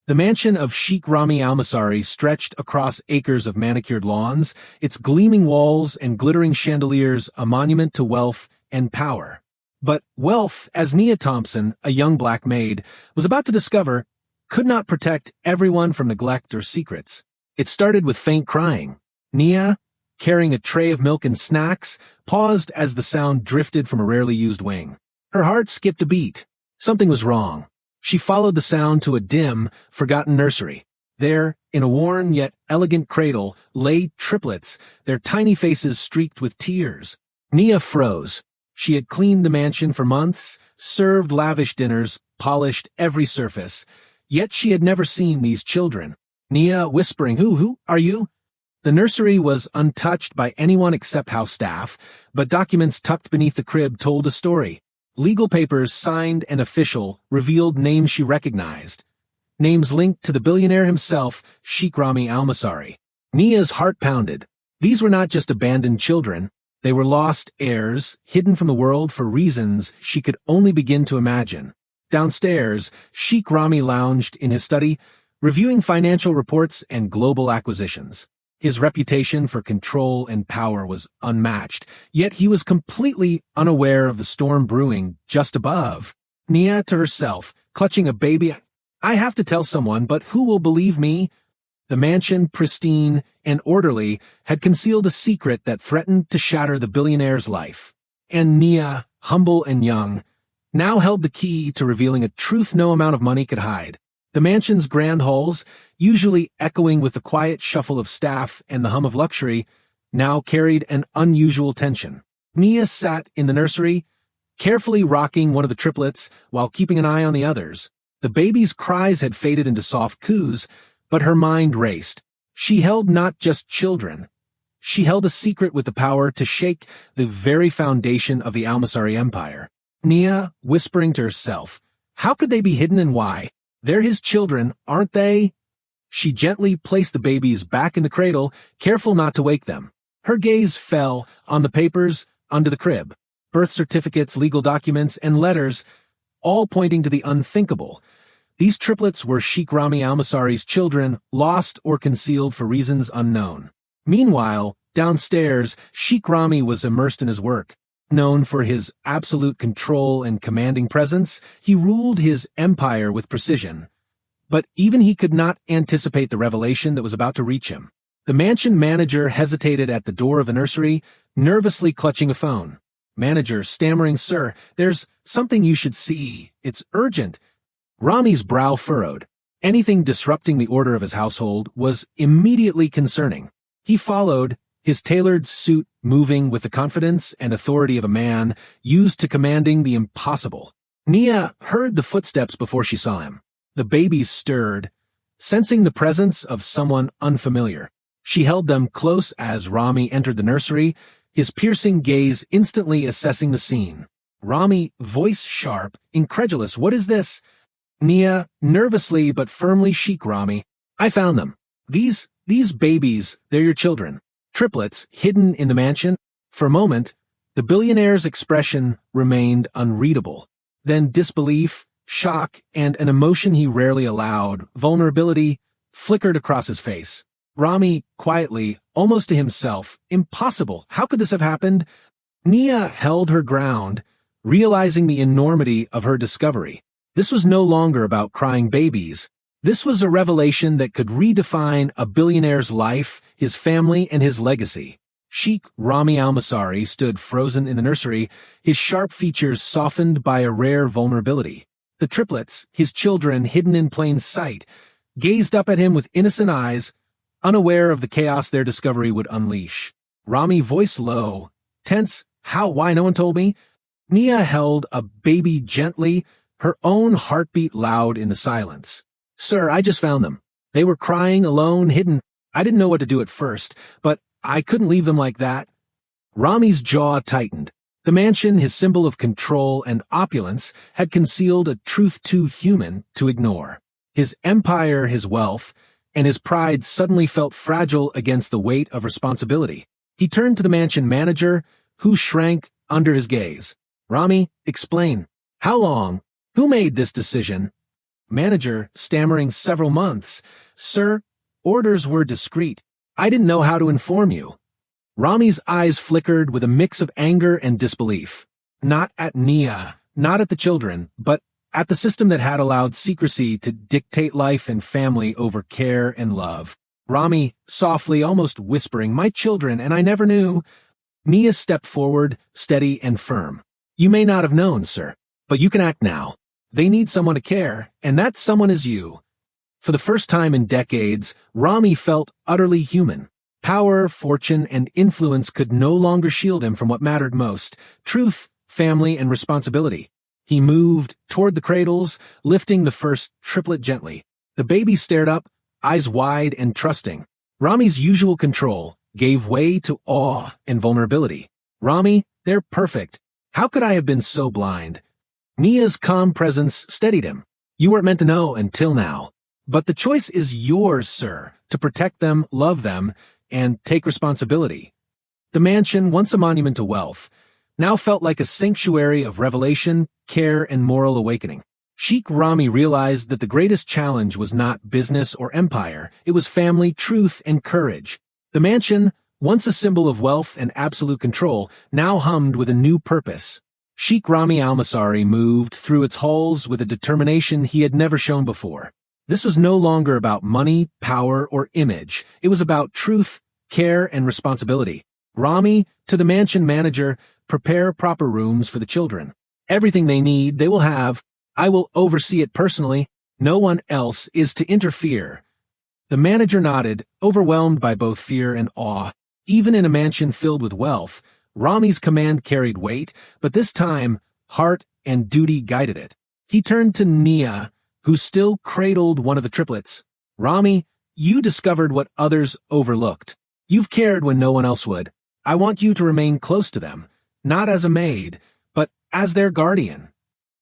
The mansion of Sheikh Rami Al-Masari stretched across acres of manicured lawns, its gleaming walls and glittering chandeliers a monument to wealth and power. But wealth, as Nia Thompson, a young black maid, was about to discover, could not protect everyone from neglect or secrets. It started with faint crying. Nia, carrying a tray of milk and snacks, paused as the sound drifted from a rarely used wing. Her heart skipped a beat. Something was wrong. She followed the sound to a dim, forgotten nursery. There, in a worn yet elegant cradle, lay triplets, their tiny faces streaked with tears. Nia froze. She had cleaned the mansion for months, served lavish dinners, polished every surface. Yet she had never seen these children. Nia whispering, Who are you? The nursery was untouched by anyone except house staff, but documents tucked beneath the crib told a story. Legal papers, signed and official, revealed names she recognized. Names linked to the billionaire himself, Sheikh Rami Al-Masari. Nia's heart pounded. These were not just abandoned children. They were lost heirs, hidden from the world for reasons she could only begin to imagine. Downstairs, Sheikh Rami lounged in his study, reviewing financial reports and global acquisitions. His reputation for control and power was unmatched, yet he was completely unaware of the storm brewing just above. Nia to herself, clutching a baby, I have to tell someone, but who will believe me? The mansion, pristine and orderly, had concealed a secret that threatened to shatter the billionaire's life. And Nia, humble and young, now held the key to revealing a truth no amount of money could hide. The mansion's grand halls, usually echoing with the quiet shuffle of staff and the hum of luxury, now carried an unusual tension. Nia sat in the nursery, carefully rocking one of the triplets while keeping an eye on the others. The baby's cries had faded into soft coos, but her mind raced. She held not just children. She held a secret with the power to shake the very foundation of the Al-Masari empire. Nia, whispering to herself, how could they be hidden and why? They're his children, aren't they? She gently placed the babies back in the cradle, careful not to wake them. Her gaze fell on the papers under the crib. Birth certificates, legal documents, and letters, all pointing to the unthinkable. These triplets were Sheikh Rami Al-Masari's children, lost or concealed for reasons unknown. Meanwhile, downstairs, Sheikh Rami was immersed in his work. Known for his absolute control and commanding presence, he ruled his empire with precision. But even he could not anticipate the revelation that was about to reach him. The mansion manager hesitated at the door of the nursery, nervously clutching a phone. Manager stammering, Sir, there's something you should see. It's urgent. Rami's brow furrowed. Anything disrupting the order of his household was immediately concerning. He followed, his tailored suit moving with the confidence and authority of a man used to commanding the impossible. Nia heard the footsteps before she saw him. The babies stirred, sensing the presence of someone unfamiliar. She held them close as Rami entered the nursery, his piercing gaze instantly assessing the scene. Rami, voice sharp, incredulous, what is this? Nia, nervously but firmly, Sheikh Rami, I found them. These babies, they're your children. Triplets, hidden in the mansion. For a moment, the billionaire's expression remained unreadable. Then disbelief, shock, and an emotion he rarely allowed, vulnerability, flickered across his face. Rami, quietly, almost to himself, impossible, how could this have happened? Nia held her ground, realizing the enormity of her discovery. This was no longer about crying babies. This was a revelation that could redefine a billionaire's life, his family, and his legacy. Sheikh Rami Al-Masari stood frozen in the nursery, his sharp features softened by a rare vulnerability. The triplets, his children hidden in plain sight, gazed up at him with innocent eyes, unaware of the chaos their discovery would unleash. Rami, voice low, tense, why no one told me? Nia held a baby gently, her own heartbeat loud in the silence. Sir, I just found them. They were crying, alone, hidden. I didn't know what to do at first, but I couldn't leave them like that. Rami's jaw tightened. The mansion, his symbol of control and opulence, had concealed a truth too human to ignore. His empire, his wealth, and his pride suddenly felt fragile against the weight of responsibility. He turned to the mansion manager, who shrank under his gaze. Rami, explain. How long? Who made this decision? Manager, stammering several months. Sir, orders were discreet. I didn't know how to inform you. Rami's eyes flickered with a mix of anger and disbelief. Not at Nia, not at the children, but at the system that had allowed secrecy to dictate life and family over care and love. Rami, softly, almost whispering, "My children, and I never knew." Nia stepped forward, steady and firm. "You may not have known, sir, but you can act now. They need someone to care, and that someone is you." For the first time in decades, Rami felt utterly human. Power, fortune, and influence could no longer shield him from what mattered most: truth, family, and responsibility. He moved toward the cradles, lifting the first triplet gently. The baby stared up, eyes wide and trusting. Rami's usual control gave way to awe and vulnerability. "Rami, they're perfect. How could I have been so blind?" Nia's calm presence steadied him. "You weren't meant to know until now. But the choice is yours, sir, to protect them, love them, and take responsibility." The mansion, once a monument to wealth, now felt like a sanctuary of revelation, care, and moral awakening. Sheikh Rami realized that the greatest challenge was not business or empire, it was family, truth, and courage. The mansion, once a symbol of wealth and absolute control, now hummed with a new purpose. Sheikh Rami Al-Masari moved through its halls with a determination he had never shown before. This was no longer about money, power, or image. It was about truth, care, and responsibility. "Rami, to the mansion manager, prepare proper rooms for the children. Everything they need, they will have. I will oversee it personally. No one else is to interfere." The manager nodded, overwhelmed by both fear and awe. Even in a mansion filled with wealth, Rami's command carried weight, but this time, heart and duty guided it. He turned to Nia, who still cradled one of the triplets. "Rami, you discovered what others overlooked. You've cared when no one else would. I want you to remain close to them, not as a maid, but as their guardian."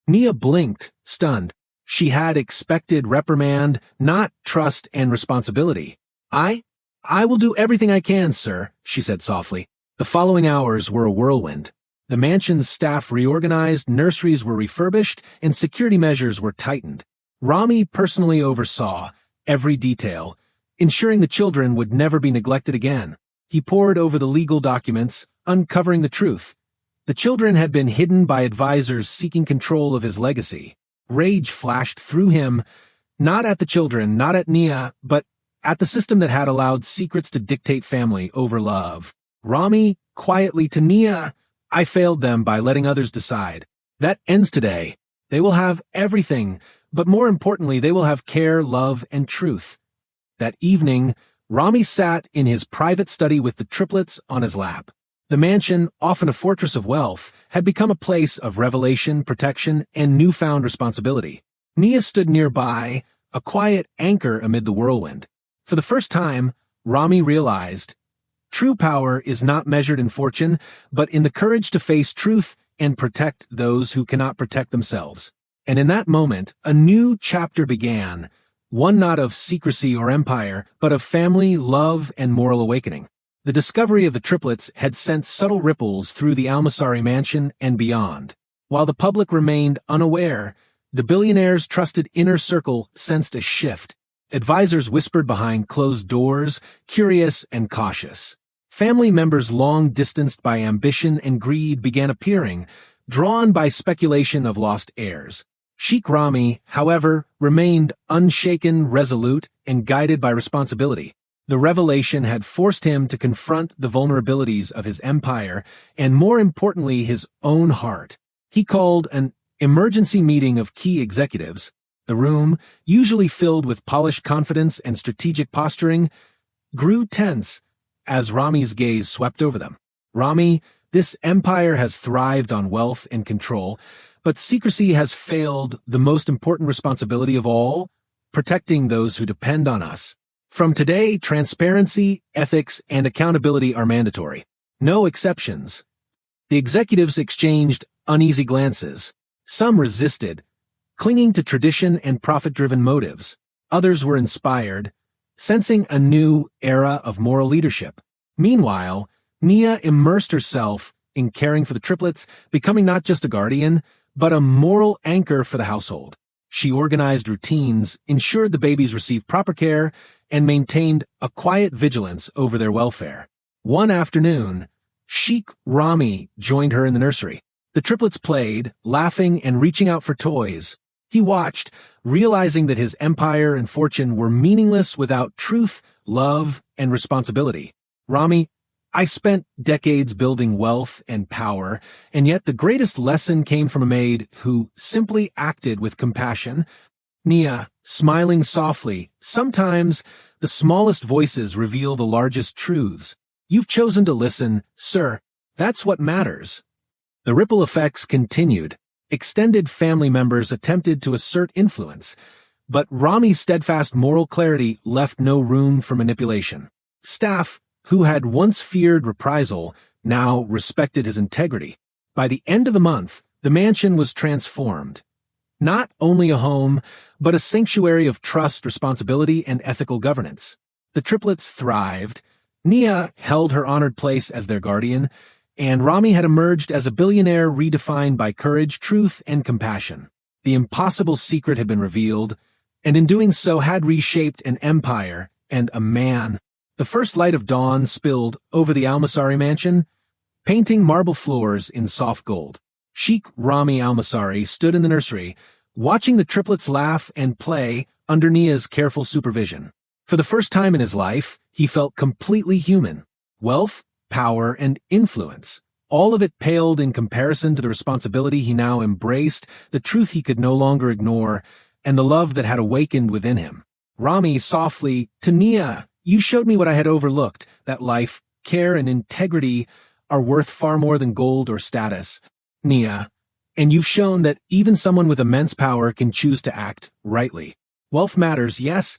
Nia blinked, stunned. She had expected reprimand, not trust and responsibility. I will do everything I can, sir," she said softly. The following hours were a whirlwind. The mansion's staff reorganized, nurseries were refurbished, and security measures were tightened. Rami personally oversaw every detail, ensuring the children would never be neglected again. He pored over the legal documents, uncovering the truth. The children had been hidden by advisors seeking control of his legacy. Rage flashed through him, not at the children, not at Nia, but at the system that had allowed secrets to dictate family over love. Rami, quietly to Nia, "I failed them by letting others decide. That ends today. They will have everything, but more importantly, they will have care, love, and truth." That evening, Rami sat in his private study with the triplets on his lap. The mansion, often a fortress of wealth, had become a place of revelation, protection, and newfound responsibility. Nia stood nearby, a quiet anchor amid the whirlwind. For the first time, Rami realized, true power is not measured in fortune, but in the courage to face truth and protect those who cannot protect themselves. And in that moment, a new chapter began, one not of secrecy or empire, but of family, love, and moral awakening. The discovery of the triplets had sent subtle ripples through the Al-Masari mansion and beyond. While the public remained unaware, the billionaire's trusted inner circle sensed a shift. Advisors whispered behind closed doors, curious and cautious. Family members long distanced by ambition and greed began appearing, drawn by speculation of lost heirs. Sheikh Rami, however, remained unshaken, resolute, and guided by responsibility. The revelation had forced him to confront the vulnerabilities of his empire and, more importantly, his own heart. He called an emergency meeting of key executives. The room, usually filled with polished confidence and strategic posturing, grew tense as Rami's gaze swept over them. "Rami, this empire has thrived on wealth and control, but secrecy has failed the most important responsibility of all, protecting those who depend on us. From today, transparency, ethics, and accountability are mandatory. No exceptions." The executives exchanged uneasy glances. Some resisted, clinging to tradition and profit-driven motives. Others were inspired, sensing a new era of moral leadership. Meanwhile, Nia immersed herself in caring for the triplets, becoming not just a guardian, but a moral anchor for the household. She organized routines, ensured the babies received proper care, and maintained a quiet vigilance over their welfare. One afternoon, Sheikh Rami joined her in the nursery. The triplets played, laughing and reaching out for toys. He watched, realizing that his empire and fortune were meaningless without truth, love, and responsibility. Rami, I spent decades building wealth and power, and yet the greatest lesson came from a maid who simply acted with compassion. Nia, smiling softly, sometimes the smallest voices reveal the largest truths. You've chosen to listen, sir. That's what matters. The ripple effects continued. Extended family members attempted to assert influence, but Rami's steadfast moral clarity left no room for manipulation. Staff, who had once feared reprisal, now respected his integrity. By the end of the month, the mansion was transformed. Not only a home, but a sanctuary of trust, responsibility, and ethical governance. The triplets thrived. Nia held her honored place as their guardian, and Rami had emerged as a billionaire redefined by courage, truth, and compassion. The impossible secret had been revealed, and in doing so had reshaped an empire and a man. The first light of dawn spilled over the Al-Masari mansion, painting marble floors in soft gold. Sheikh Rami Al-Masari stood in the nursery, watching the triplets laugh and play under Nia's careful supervision. For the first time in his life, he felt completely human. Wealth, power, and influence, all of it paled in comparison to the responsibility he now embraced, the truth he could no longer ignore, and the love that had awakened within him. Rami softly, to Nia, you showed me what I had overlooked, that life, care, and integrity are worth far more than gold or status. Nia, and you've shown that even someone with immense power can choose to act rightly. Wealth matters, yes,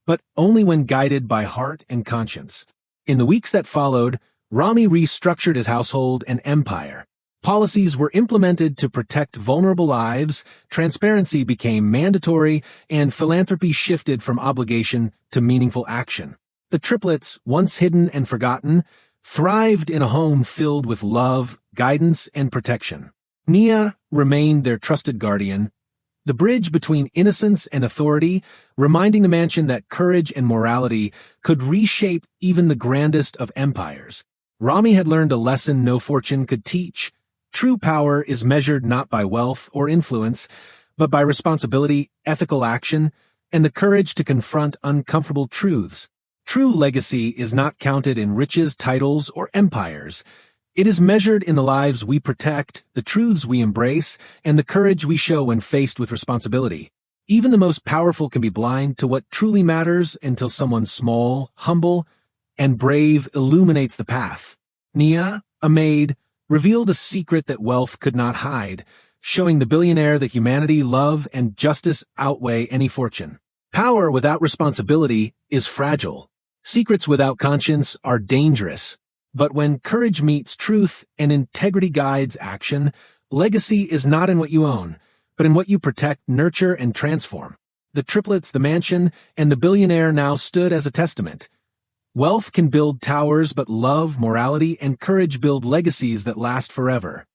but only when guided by heart and conscience. In the weeks that followed, Rami restructured his household and empire. Policies were implemented to protect vulnerable lives, transparency became mandatory, and philanthropy shifted from obligation to meaningful action. The triplets, once hidden and forgotten, thrived in a home filled with love, guidance, and protection. Nia remained their trusted guardian, the bridge between innocence and authority, reminding the mansion that courage and morality could reshape even the grandest of empires. Rami had learned a lesson no fortune could teach. True power is measured not by wealth or influence, but by responsibility, ethical action, and the courage to confront uncomfortable truths. True legacy is not counted in riches, titles, or empires. It is measured in the lives we protect, the truths we embrace, and the courage we show when faced with responsibility. Even the most powerful can be blind to what truly matters until someone small, humble, and brave illuminates the path. Nia, a maid, revealed a secret that wealth could not hide, showing the billionaire that humanity, love, and justice outweigh any fortune. Power without responsibility is fragile. Secrets without conscience are dangerous. But when courage meets truth and integrity guides action, legacy is not in what you own, but in what you protect, nurture, and transform. The triplets, the mansion, and the billionaire now stood as a testament. Wealth can build towers, but love, morality, and courage build legacies that last forever.